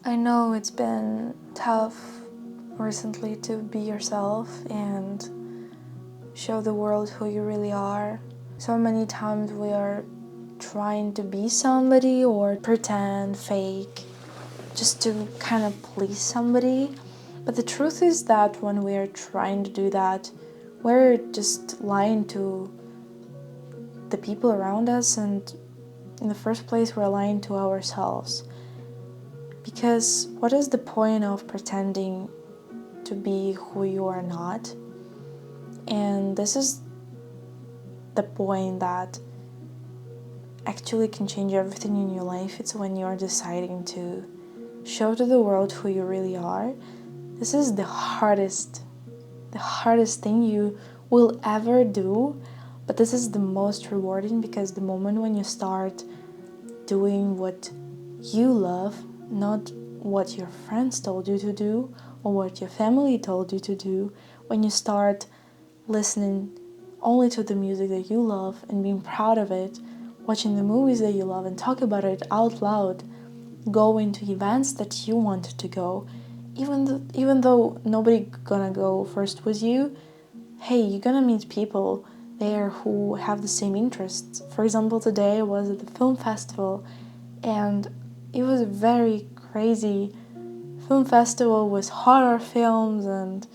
I know it's been tough recently to be yourself and show the world who you really are. So many times we are trying to be somebody or pretend, fake, just to kind of please somebody. But the truth is that when we are trying to do that, we're just lying to the people around us, and in the first place, we're lying to ourselves. Because what is the point of pretending to be who you are not? And this is the point that actually can change everything in your life. It's when you're deciding to show to the world who you really are. This is the hardest thing you will ever do, but this is the most rewarding, because the moment when you start doing what you love, not what your friends told you to do or what your family told you to do, when you start listening only to the music that you love and being proud of it, watching the movies that you love and talk about it out loud, going to events that you wanted to go, even though nobody gonna go first with you, hey, you're gonna meet people there who have the same interests. For example, today I was at the film festival, and it was a very crazy film festival with horror films and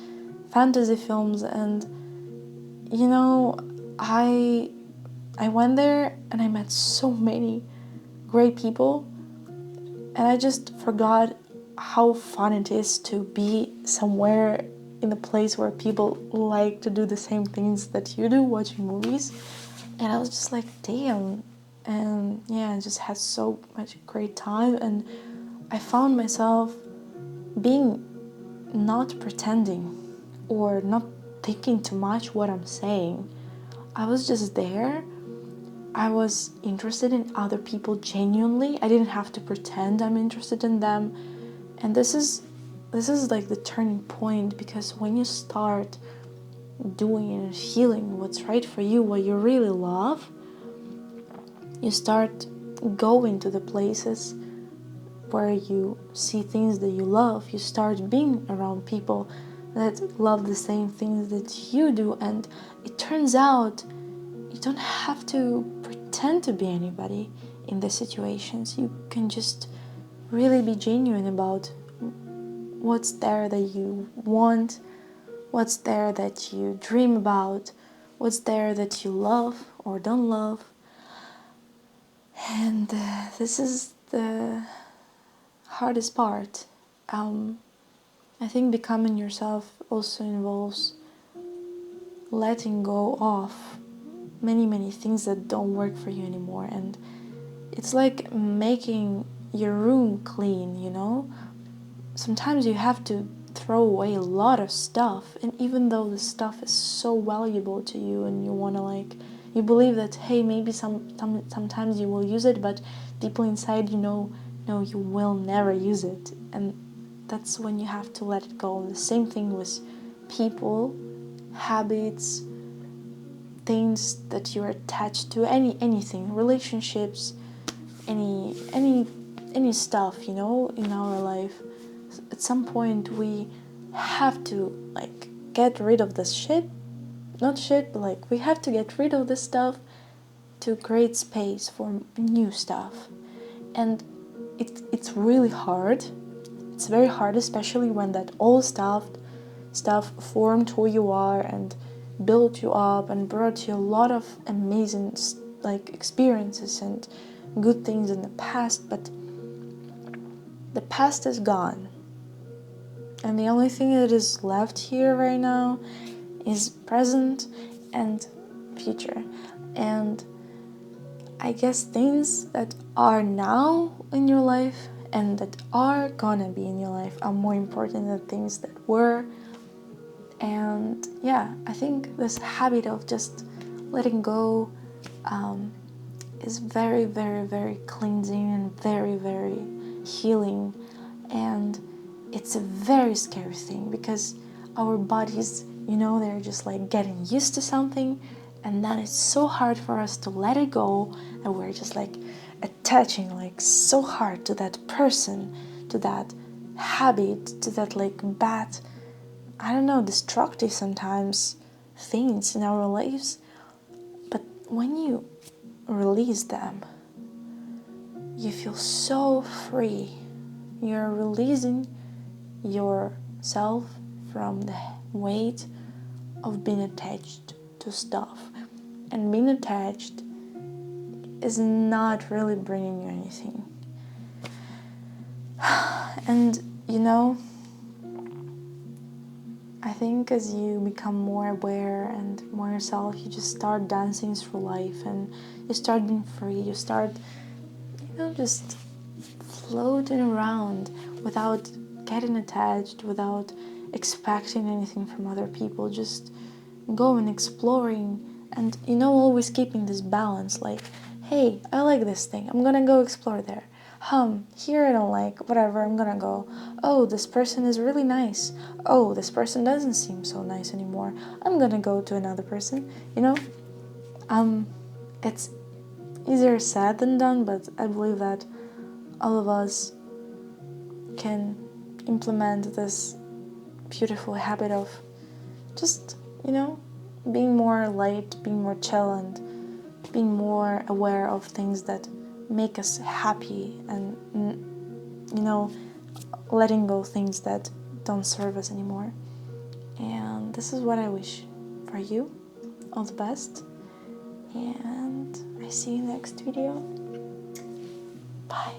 fantasy films, and you know, I went there and I met so many great people, and I just forgot how fun it is to be somewhere in a place where people like to do the same things that you do, watching movies. And I was just like, damn. And yeah, I just had so much great time, and I found myself being not pretending or not thinking too much what I'm saying. I was just there. I was interested in other people genuinely. I didn't have to pretend I'm interested in them. And this is like the turning point, because when you start doing and feeling what's right for you, what you really love, you start going to the places where you see things that you love. You start being around people that love the same things that you do, and it turns out you don't have to pretend to be anybody in these situations. You can just really be genuine about what's there that you want, what's there that you dream about, what's there that you love or don't love. And this is the hardest part. I think becoming yourself also involves letting go of many things that don't work for you anymore. And it's like making your room clean, you know? Sometimes you have to throw away a lot of stuff, and even though the stuff is so valuable to you and you want to you believe that, hey, maybe sometimes you will use it, but deeply inside you know, no, you will never use it. And that's when you have to let it go. The same thing with people, habits, things that you're attached to, anything, relationships, any stuff, you know, in our life. At some point we have to get rid of this shit, not shit, but we have to get rid of this stuff to create space for new stuff. And it's really hard. It's very hard, especially when that old stuff formed who you are and built you up and brought you a lot of amazing experiences and good things in the past. But the past is gone, and the only thing that is left here right now is present and future. And I guess things that are now in your life and that are gonna be in your life are more important than things that were. And yeah, I think this habit of just letting go is very, very, very cleansing and very, very healing. And it's a very scary thing, because our bodies, they're just getting used to something, and then it's so hard for us to let it go, and we're just attaching so hard to that person, to that habit, to that like bad, I don't know, destructive sometimes things in our lives. But when you release them, you feel so free. You're releasing yourself from the weight of being attached to stuff. And being attached is not really bringing you anything. And you know, I think as you become more aware and more yourself, you just start dancing through life and you start being free. You start, just floating around without getting attached, without expecting anything from other people, just going, exploring, and always keeping this balance, like, hey, I like this thing, I'm gonna go explore there. Here I don't like, whatever, I'm gonna go. Oh, this person is really nice. Oh, this person doesn't seem so nice anymore. I'm gonna go to another person, It's easier said than done, but I believe that all of us can implement this beautiful habit of just, being more light, being more chill, and being more aware of things that make us happy, and, letting go things that don't serve us anymore. And this is what I wish for you. All the best. And I see you next video. Bye.